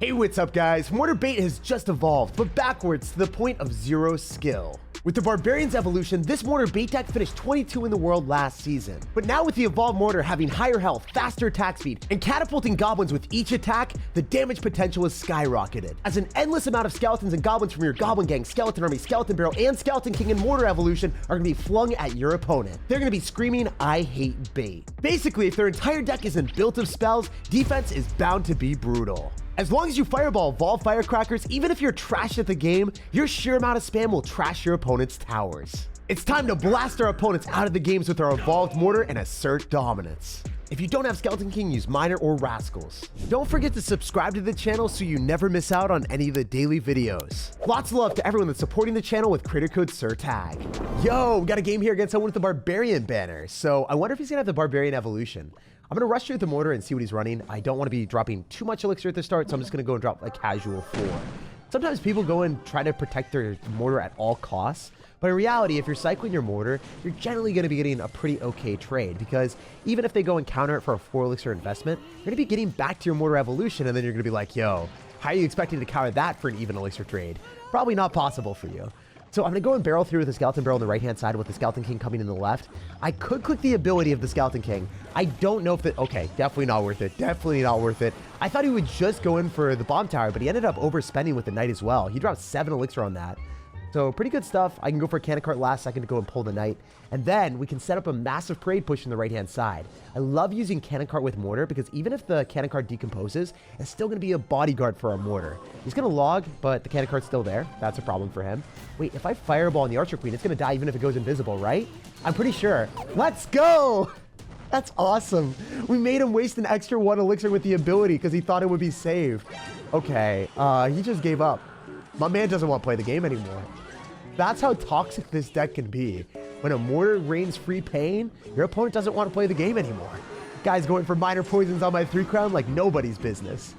Hey, what's up guys? Mortar bait has just evolved, but backwards to the point of 0 skill. With the Barbarian's evolution, this Mortar bait deck finished 22 in the world last season. But now with the evolved Mortar having higher health, faster attack speed, and catapulting goblins with each attack, the damage potential has skyrocketed. As an endless amount of skeletons and goblins from your Goblin Gang, Skeleton Army, Skeleton Barrel, and Skeleton King and Mortar evolution are going to be flung at your opponent. They're going to be screaming, "I hate bait." Basically, if their entire deck isn't built of spells, defense is bound to be brutal. As long as you fireball evolved firecrackers, even if you're trash at the game, your sheer amount of spam will trash your opponent's towers. It's time to blast our opponents out of the games with our evolved Mortar and assert dominance. If you don't have Skeleton King, use Miner or Rascals. Don't forget to subscribe to the channel so you never miss out on any of the daily videos. Lots of love to everyone that's supporting the channel with creator code SirTag. Yo, we got a game here against someone with the Barbarian banner. So I wonder if he's gonna have the Barbarian evolution. I'm going to rush through the Mortar and see what he's running. I don't want to be dropping too much elixir at the start, so I'm just going to go and drop a casual 4. Sometimes people go and try to protect their Mortar at all costs, but in reality, if you're cycling your Mortar, you're generally going to be getting a pretty okay trade, because even if they go and counter it for a 4 elixir investment, you're going to be getting back to your Mortar evolution, and then you're going to be like, yo, how are you expecting to counter that for an even elixir trade? Probably not possible for you. So I'm going to go and barrel through with the Skeleton Barrel on the right-hand side with the Skeleton King coming in the left. I could click the ability of the Skeleton King. I don't know if it... Okay, definitely not worth it. Definitely not worth it. I thought he would just go in for the Bomb Tower, but he ended up overspending with the Knight as well. He dropped 7 elixir on that. So pretty good stuff. I can go for a Cannon Cart last second to go and pull the Knight. And then we can set up a massive parade push in the right-hand side. I love using Cannon Cart with Mortar because even if the Cannon Cart decomposes, it's still going to be a bodyguard for our Mortar. He's going to log, but the Cannon Cart's still there. That's a problem for him. Wait, if I Fireball on the Archer Queen, it's going to die even if it goes invisible, right? I'm pretty sure. Let's go! That's awesome. We made him waste an extra 1 elixir with the ability because he thought it would be saved. Okay, he just gave up. My man doesn't want to play the game anymore. That's how toxic this deck can be. When a Mortar rains free pain, your opponent doesn't want to play the game anymore. Guy's going for minor poisons on my 3 crown like nobody's business.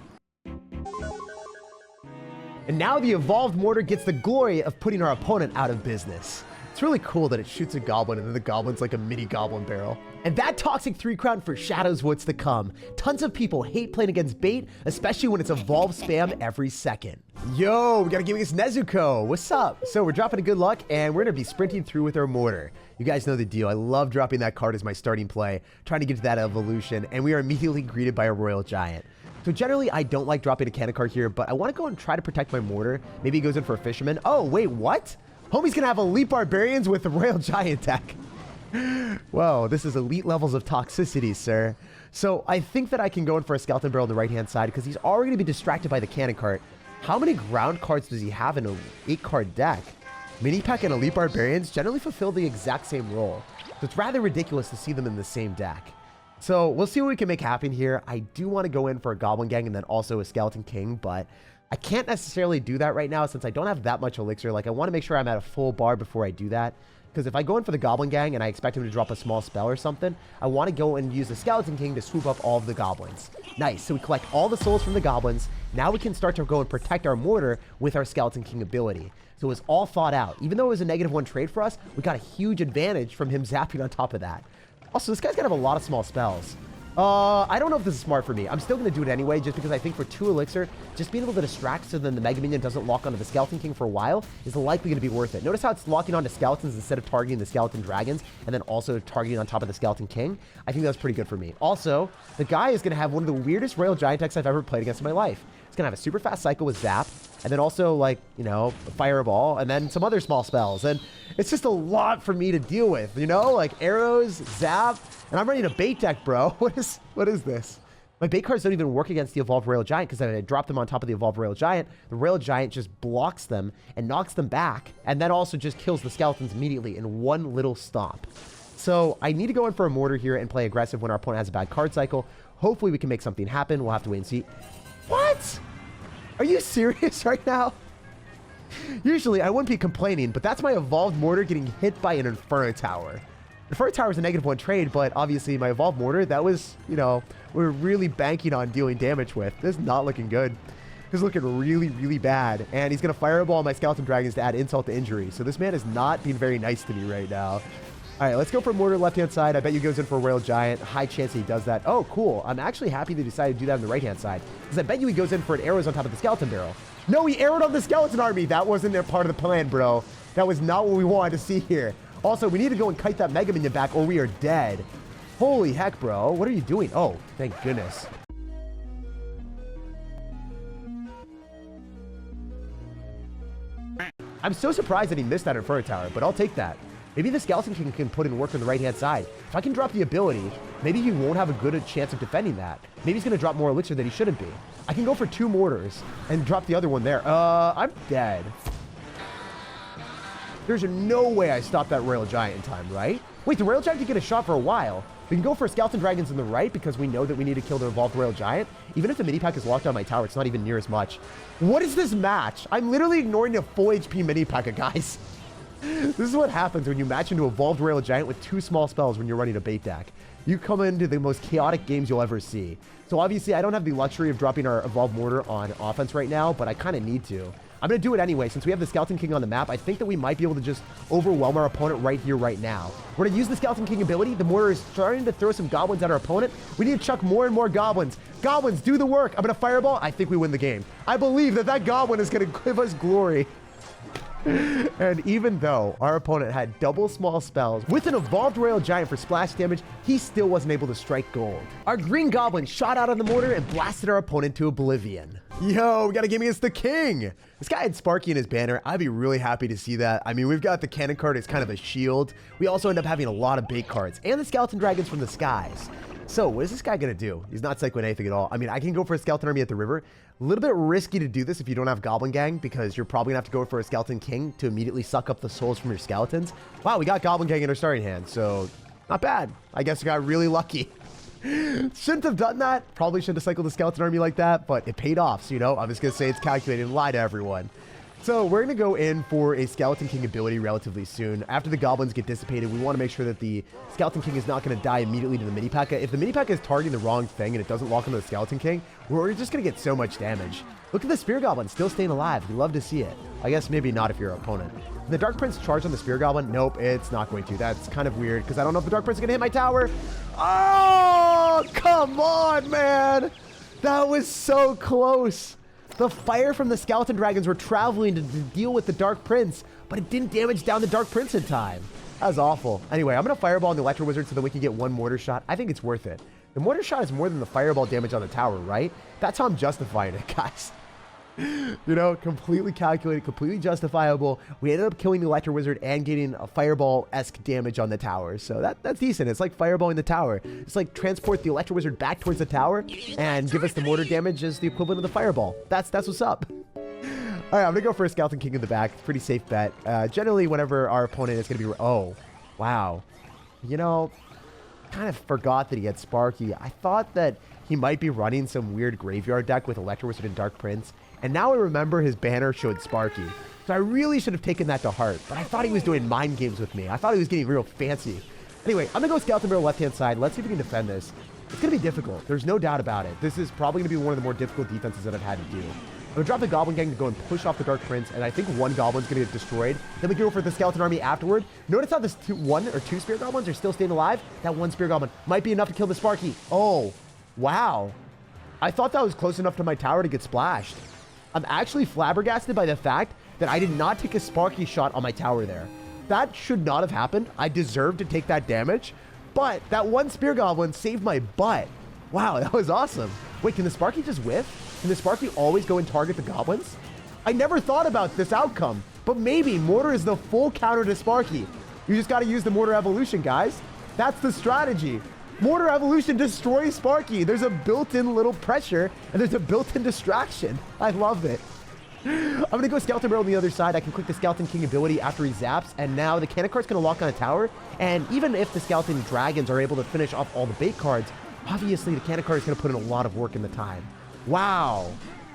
And now the evolved Mortar gets the glory of putting our opponent out of business. It's really cool that it shoots a goblin and then the goblin's like a mini goblin barrel. And that toxic 3 crown foreshadows what's to come. Tons of people hate playing against bait, especially when it's evolved spam every second. Yo, we got a game against Nezuko. What's up? So we're dropping a good luck and we're gonna be sprinting through with our Mortar. You guys know the deal. I love dropping that card as my starting play, trying to get to that evolution, and we are immediately greeted by a Royal Giant. So generally, I don't like dropping a Cannon Cart here, but I want to go and try to protect my Mortar. Maybe he goes in for a Fisherman. Oh, wait, what? Homie's gonna have Elite Barbarians with the Royal Giant deck. Whoa, this is elite levels of toxicity, sir. So I think that I can go in for a Skeleton Barrel on the right-hand side because he's already going to be distracted by the Cannon Cart. How many ground cards does he have in an 8-card deck? Mini Pack and Elite Barbarians generally fulfill the exact same role. So it's rather ridiculous to see them in the same deck. So we'll see what we can make happen here. I do want to go in for a Goblin Gang and then also a Skeleton King, but I can't necessarily do that right now since I don't have that much elixir. Like, I want to make sure I'm at a full bar before I do that. Because if I go in for the Goblin Gang and I expect him to drop a small spell or something, I want to go and use the Skeleton King to swoop up all of the goblins. Nice. So we collect all the souls from the goblins. Now we can start to go and protect our Mortar with our Skeleton King ability. So it was all thought out. Even though it was a -1 trade for us, we got a huge advantage from him zapping on top of that. Also, this guy's going to have a lot of small spells. I don't know if this is smart for me. I'm still going to do it anyway, just because I think for 2 elixir, just being able to distract so then the Mega Minion doesn't lock onto the Skeleton King for a while is likely going to be worth it. Notice how it's locking onto skeletons instead of targeting the Skeleton Dragons, and then also targeting on top of the Skeleton King. I think that's pretty good for me. Also, the guy is going to have one of the weirdest Royal Giant decks I've ever played against in my life. It's going to have a super fast cycle with Zap, and then also, like, you know, a Fireball, and then some other small spells. And it's just a lot for me to deal with, you know? Like, arrows, Zap, and I'm running a bait deck, bro. What is this? My bait cards don't even work against the Evolved Royal Giant because I drop them on top of the Evolved Royal Giant. The Royal Giant just blocks them and knocks them back, and then also just kills the skeletons immediately in one little stomp. So I need to go in for a Mortar here and play aggressive when our opponent has a bad card cycle. Hopefully we can make something happen. We'll have to wait and see. What? Are you serious right now? Usually I wouldn't be complaining, but that's my Evolved Mortar getting hit by an Inferno Tower. Inferno Tower was a -1 trade, but obviously my Evolved Mortar, that was, you know, we're really banking on dealing damage with. This is not looking good. This is looking really, really bad. And he's going to Fireball my Skeleton Dragons to add insult to injury. So this man is not being very nice to me right now. All right, let's go for Mortar left-hand side. I bet you goes in for a Royal Giant. High chance he does that. Oh, cool. I'm actually happy they decided to do that on the right-hand side, because I bet you he goes in for an arrows on top of the skeleton barrel. No, he arrowed on the skeleton army. That wasn't a part of the plan, bro. That was not what we wanted to see here. Also, we need to go and kite that Mega Minion back or we are dead. Holy heck, bro. What are you doing? Oh, thank goodness. I'm so surprised that he missed that Inferno Tower, but I'll take that. Maybe the Skeleton King can put in work on the right-hand side. If I can drop the ability, maybe he won't have a good chance of defending that. Maybe he's going to drop more elixir than he shouldn't be. I can go for 2 mortars and drop the other one there. I'm dead. There's no way I stopped that Royal Giant in time, right? Wait, the Royal Giant did get a shot for a while. We can go for Skeleton Dragons in the right because we know that we need to kill the Evolved Royal Giant. Even if the mini pack is locked on my tower, it's not even near as much. What is this match? I'm literally ignoring a full HP mini pack, guys. This is what happens when you match into Evolved Royal Giant with 2 small spells when you're running a bait deck. You come into the most chaotic games you'll ever see. So obviously, I don't have the luxury of dropping our Evolved Mortar on offense right now, but I kind of need to. I'm going to do it anyway. Since we have the Skeleton King on the map, I think that we might be able to just overwhelm our opponent right here, right now. We're going to use the Skeleton King ability. The Mortar is starting to throw some goblins at our opponent. We need to chuck more and more goblins. Goblins, do the work. I'm going to fireball. I think we win the game. I believe that that goblin is going to give us glory. And even though our opponent had double small spells with an Evolved Royal Giant for splash damage, he still wasn't able to strike gold. Our green goblin shot out of the mortar and blasted our opponent to oblivion. Yo, we got a game against the king. This guy had Sparky in his banner. I'd be really happy to see that. I mean, we've got the cannon card as kind of a shield. We also end up having a lot of bait cards and the skeleton dragons from the skies. So what is this guy going to do? He's not cycling anything at all. I mean, I can go for a skeleton army at the river. A little bit risky to do this if you don't have Goblin Gang, because you're probably going to have to go for a Skeleton King to immediately suck up the souls from your skeletons. Wow, we got Goblin Gang in our starting hand, so not bad. I guess we got really lucky. Shouldn't have done that. Probably should have cycled the skeleton army like that, but it paid off. So, you know, I'm just going to say it's calculated and lie to everyone. So we're going to go in for a Skeleton King ability relatively soon. After the goblins get dissipated, we want to make sure that the Skeleton King is not going to die immediately to the mini P.E.K.K.A. If the mini P.E.K.K.A. is targeting the wrong thing and it doesn't lock onto the Skeleton King, we're just going to get so much damage. Look at the Spear Goblin still staying alive. You love to see it. I guess maybe not if you're an opponent. The Dark Prince charged on the Spear Goblin? Nope, it's not going to. That's kind of weird because I don't know if the Dark Prince is going to hit my tower. Oh, come on, man. That was so close. The fire from the Skeleton Dragons were traveling to deal with the Dark Prince, but it didn't damage down the Dark Prince in time. That was awful. Anyway, I'm going to Fireball on the Electro Wizard so that we can get 1 Mortar shot. I think it's worth it. The Mortar shot is more than the Fireball damage on the tower, right? That's how I'm justifying it, guys. You know, completely calculated, completely justifiable. We ended up killing the Electro Wizard and getting a Fireball-esque damage on the tower. So that's decent. It's like Fireballing the tower. It's like transport the Electro Wizard back towards the tower and give us the Mortar damage as the equivalent of the Fireball. That's what's up. All right, I'm going to go for a Skeleton King in the back. Pretty safe bet. Generally, whenever our opponent is going to be... Oh, wow. You know, kind of forgot that he had Sparky. I thought that he might be running some weird graveyard deck with Electro Wizard and Dark Prince. And now I remember his banner showed Sparky. So I really should have taken that to heart. But I thought he was doing mind games with me. I thought he was getting real fancy. Anyway, I'm going to go Skeleton Barrel left-hand side. Let's see if we can defend this. It's going to be difficult. There's no doubt about it. This is probably going to be one of the more difficult defenses that I've had to do. I'm going to drop the Goblin Gang to go and push off the Dark Prince. And I think 1 Goblin's going to get destroyed. Then we go for the Skeleton Army afterward. Notice how this 1 or 2 Spear Goblins are still staying alive? That 1 Spear Goblin might be enough to kill the Sparky. Oh, wow. I thought that was close enough to my tower to get splashed. I'm actually flabbergasted by the fact that I did not take a Sparky shot on my tower there. That should not have happened. I deserved to take that damage, but that 1 Spear Goblin saved my butt. Wow, that was awesome. Wait, can the Sparky just whiff? Can the Sparky always go and target the goblins? I never thought about this outcome, but maybe Mortar is the full counter to Sparky. You just got to use the Mortar Evolution, guys. That's the strategy. Mortar Evolution destroys Sparky. There's a built-in little pressure, and there's a built-in distraction. I love it. I'm going to go Skeleton Barrel on the other side. I can click the Skeleton King ability after he zaps, and now the cannon card's going to lock on a tower. And even if the Skeleton Dragons are able to finish off all the bait cards, obviously the cannon card is going to put in a lot of work in the time. Wow.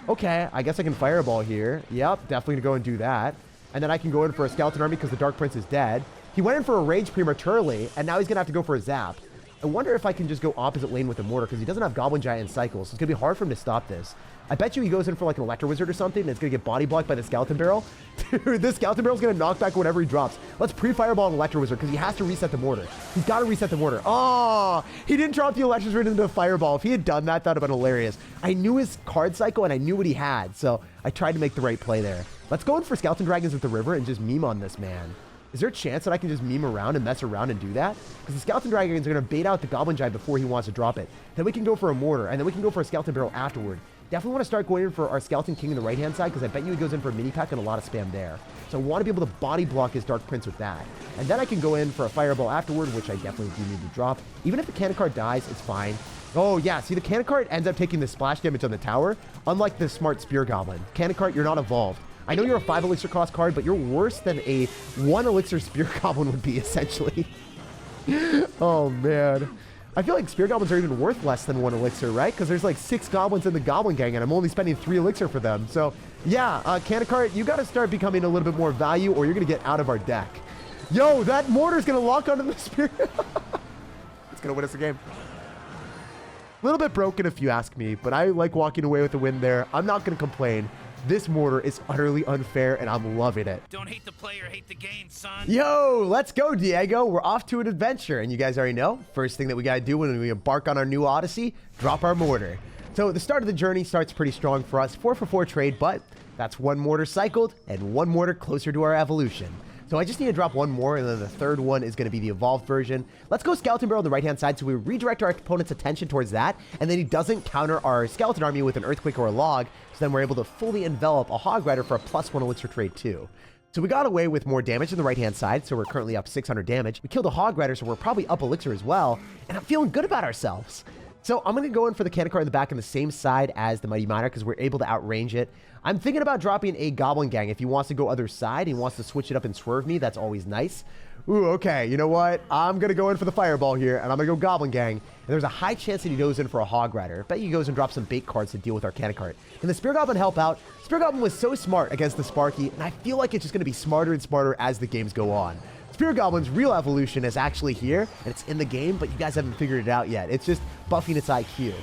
Okay, I guess I can Fireball here. Yep, definitely going to go and do that. And then I can go in for a Skeleton Army because the Dark Prince is dead. He went in for a Rage prematurely, and now he's going to have to go for a Zap. I wonder if I can just go opposite lane with the mortar, because he doesn't have goblin giant and cycles, so it's gonna be hard for him to stop this. I bet you he goes in for like an electro wizard or something, and it's gonna get body blocked by the skeleton barrel. Dude, this skeleton barrel is gonna knock back whatever he drops. Let's pre-fireball an electro wizard, because he has to reset the mortar. He's got to reset the mortar. Oh, he didn't drop the electro wizard into the fireball. If he had done that, that would have been hilarious. I knew his card cycle and I knew what he had, so I tried to make the right play there. Let's go in for skeleton dragons at the river and just meme on this man. Is there a chance that I can just meme around and mess around and do that? Because the skeleton dragons are going to bait out the goblin giant before he wants to drop it. Then we can go for a mortar, and then we can go for a skeleton barrel afterward. Definitely want to start going in for our skeleton king in the right-hand side, because I bet you he goes in for a mini pack and a lot of spam there. So I want to be able to body block his dark prince with that. And then I can go in for a fireball afterward, which I definitely do need to drop. Even if the cannon card dies, it's fine. Oh yeah, see, the cannon card ends up taking the splash damage on the tower, unlike the smart spear goblin. Cannon card, you're not evolved. I know you're a 5 elixir cost card, but you're worse than a 1 elixir spear goblin would be, essentially. Oh, man. I feel like spear goblins are even worth less than 1 elixir, right? Because there's like 6 goblins in the goblin gang, and I'm only spending 3 elixir for them. So, yeah, cannon card, you got to start becoming a little bit more value, or you're going to get out of our deck. Yo, that mortar's going to lock onto the spear. It's going to win us the game. A little bit broken, if you ask me, but I like walking away with a win there. I'm not going to complain. This mortar is utterly unfair, and I'm loving it. Don't hate the player, hate the game, son. Yo, let's go, Diego. We're off to an adventure, and you guys already know, first thing that we got to do when we embark on our new odyssey, drop our mortar. So the start of the journey starts pretty strong for us, 4 for 4 trade, but that's 1 mortar cycled and 1 mortar closer to our evolution. So I just need to drop 1 more, and then the third one is going to be the evolved version. Let's go skeleton barrel on the right-hand side, so we redirect our opponent's attention towards that, and then he doesn't counter our skeleton army with an earthquake or a log, so then we're able to fully envelop a hog rider for a +1 elixir trade too. So we got away with more damage on the right-hand side, so we're currently up 600 damage. We killed a hog rider, so we're probably up elixir as well, and I'm feeling good about ourselves. So I'm going to go in for the cannon card in the back on the same side as the Mighty Miner, because we're able to outrange it. I'm thinking about dropping a goblin gang. If he wants to go other side, he wants to switch it up and swerve me, that's always nice. Ooh, okay, you know what? I'm going to go in for the fireball here, and I'm going to go goblin gang. And there's a high chance that he goes in for a hog rider. I bet he goes and drops some bait cards to deal with our cannon card. Can the spear goblin help out? Spear goblin was so smart against the Sparky, and I feel like it's just going to be smarter and smarter as the games go on. Spear Goblin's real evolution is actually here, and it's in the game, but you guys haven't figured it out yet. It's just buffing its IQ.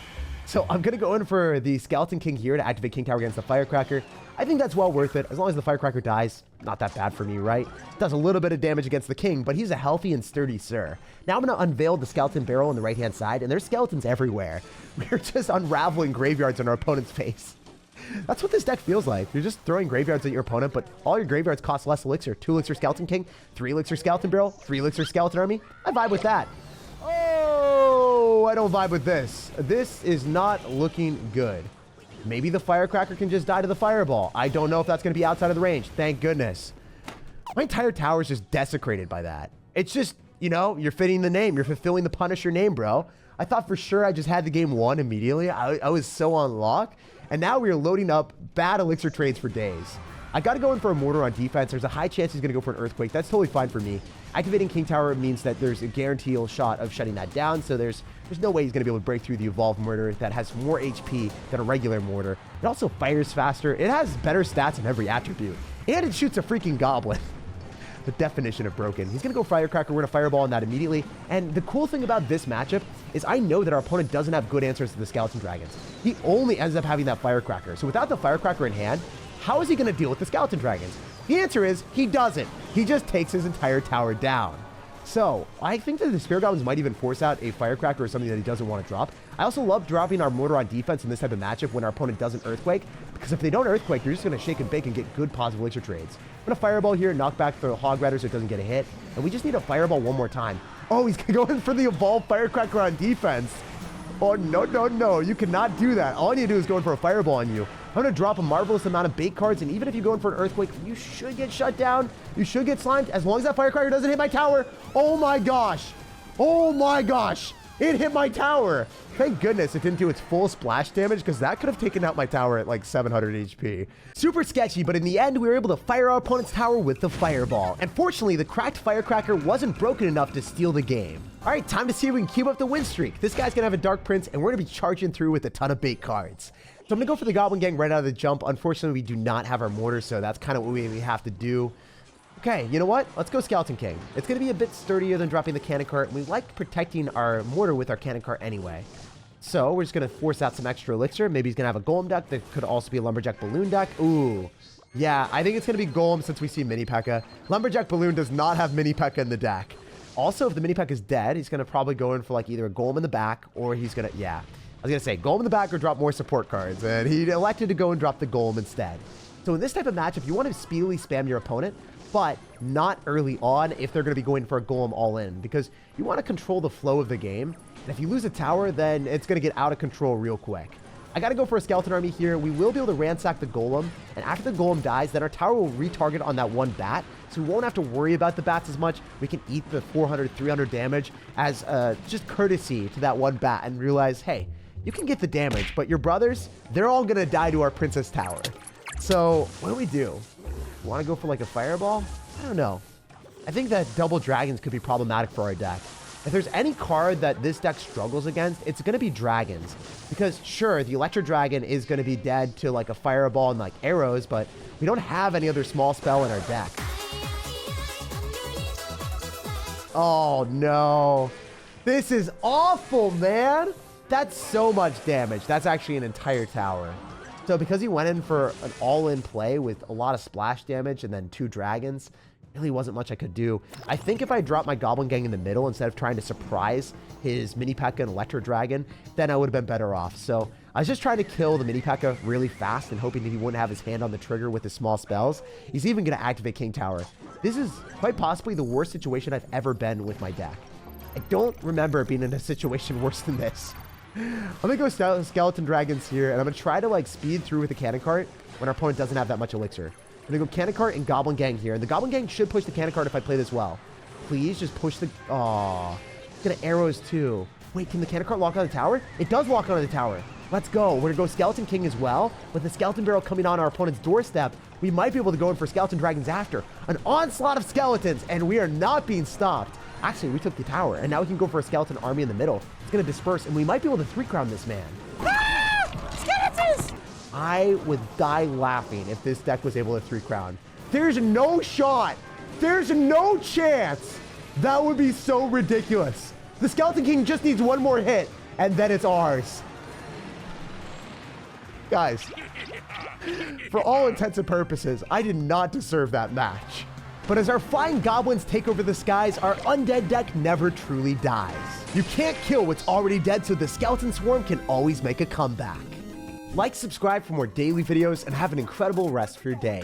So I'm going to go in for the Skeleton King here to activate King Tower against the Firecracker. I think that's well worth it. As long as the Firecracker dies, not that bad for me, right? Does a little bit of damage against the King, but he's a healthy and sturdy sir. Now I'm going to unveil the Skeleton Barrel on the right-hand side, and there's skeletons everywhere. We're just unraveling graveyards on our opponent's face. That's what this deck feels like. You're just throwing graveyards at your opponent, but all your graveyards cost less elixir. 2 elixir Skeleton King, 3 elixir Skeleton Barrel, 3 elixir Skeleton Army. I vibe with that. Oh, I don't vibe with this. This is not looking good. Maybe the Firecracker can just die to the Fireball. I don't know if that's going to be outside of the range. Thank goodness. My entire tower is just desecrated by that. It's just, you know, you're fitting the name. You're fulfilling the Punisher name, bro. I thought for sure I just had the game won immediately. I was so on lock. And now we are loading up bad elixir trades for days. I got to go in for a Mortar on defense. There's a high chance he's going to go for an Earthquake. That's totally fine for me. Activating King Tower means that there's a guaranteed shot of shutting that down. So there's no way he's going to be able to break through the Evolved Mortar that has more HP than a regular Mortar. It also fires faster. It has better stats in every attribute. And it shoots a freaking Goblin. The definition of broken. He's going to go Firecracker. We're going to Fireball on that immediately. And the cool thing about this matchup is I know that our opponent doesn't have good answers to the Skeleton Dragons. He only ends up having that Firecracker. So without the Firecracker in hand, how is he going to deal with the Skeleton Dragons? The answer is he doesn't. He just takes his entire tower down. So I think that the Spirit Goblins might even force out a Firecracker or something that he doesn't want to drop. I also love dropping our Mortar on defense in this type of matchup when our opponent doesn't Earthquake, because if they don't Earthquake, you're just going to shake and bake and get good positive elixir trades. I'm going to Fireball here, knock back the Hog Rider so it doesn't get a hit, and we just need to Fireball one more time. Oh, he's going for the Evolved Firecracker on defense. Oh, no, no, no. You cannot do that. All I need to do is go in for a Fireball on you. I'm going to drop a marvelous amount of bait cards, and even if you go in for an Earthquake, you should get shut down. You should get slimed as long as that Firecracker doesn't hit my tower. Oh, my gosh. Oh, my gosh. It hit my tower. Thank goodness it didn't do its full splash damage, because that could have taken out my tower at like 700 HP. Super sketchy, but in the end, we were able to fire our opponent's tower with the Fireball. And fortunately, the cracked Firecracker wasn't broken enough to steal the game. All right, time to see if we can keep up the win streak. This guy's going to have a Dark Prince, and we're going to be charging through with a ton of bait cards. So I'm going to go for the Goblin Gang right out of the jump. Unfortunately, we do not have our Mortar, so that's kind of what we have to do. Okay, you know what? Let's go Skeleton King. It's going to be a bit sturdier than dropping the cannon cart. We like protecting our mortar with our cannon cart anyway. So we're just going to force out some extra elixir. Maybe he's going to have a golem deck. That could also be a lumberjack balloon deck. Ooh. Yeah, I think it's going to be golem since we see mini P.E.K.K.A. Lumberjack balloon does not have mini P.E.K.K.A. in the deck. Also, if the mini P.E.K.K.A. is dead, he's going to probably go in for like either a golem in the back or he's going to, yeah. I was going to say golem in the back or drop more support cards. And he elected to go and drop the golem instead. So in this type of matchup, you want to speedily spam your opponent, but not early on if they're going to be going for a golem all in, because you want to control the flow of the game. And if you lose a tower, then it's going to get out of control real quick. I got to go for a skeleton army here. We will be able to ransack the golem, and after the golem dies, then our tower will retarget on that one bat, so we won't have to worry about the bats as much. We can eat the 400, 300 damage as just courtesy to that one bat and realize, hey, you can get the damage, but your brothers, they're all going to die to our princess tower. So what do? Want to go for like a fireball? I don't know. I think that double dragons could be problematic for our deck. If there's any card that this deck struggles against, it's going to be dragons. Because sure, the electro dragon is going to be dead to like a fireball and like arrows, but we don't have any other small spell in our deck. Oh no. This is awful, man. That's so much damage. That's actually an entire tower. So because he went in for an all-in play with a lot of splash damage and then 2 dragons, really wasn't much I could do. I think if I dropped my Goblin Gang in the middle instead of trying to surprise his mini P.E.K.K.A. and Electro Dragon, then I would have been better off. So I was just trying to kill the mini P.E.K.K.A. really fast and hoping that he wouldn't have his hand on the trigger with his small spells. He's even going to activate King Tower. This is quite possibly the worst situation I've ever been with my deck. I don't remember being in a situation worse than this. I'm going to go Skeleton Dragons here, and I'm going to try to like speed through with the cannon cart when our opponent doesn't have that much elixir. I'm going to go cannon cart and Goblin Gang here, and the Goblin Gang should push the cannon cart if I play this well. Please just push the... Aww. It's going to arrows too. Wait, can the cannon cart lock on the tower? It does lock on the tower. Let's go. We're going to go Skeleton King as well. With the Skeleton Barrel coming on our opponent's doorstep, we might be able to go in for Skeleton Dragons after. An onslaught of skeletons, and we are not being stopped. Actually, we took the tower, and now we can go for a skeleton army in the middle. It's going to disperse, and we might be able to 3-crown this man. Ah! Skeletons! I would die laughing if this deck was able to 3-crown. There's no shot. There's no chance. That would be so ridiculous. The Skeleton King just needs one more hit, and then it's ours. Guys, for all intents and purposes, I did not deserve that match. But as our flying goblins take over the skies, our undead deck never truly dies. You can't kill what's already dead, so the skeleton swarm can always make a comeback. Like, subscribe for more daily videos, and have an incredible rest of your day.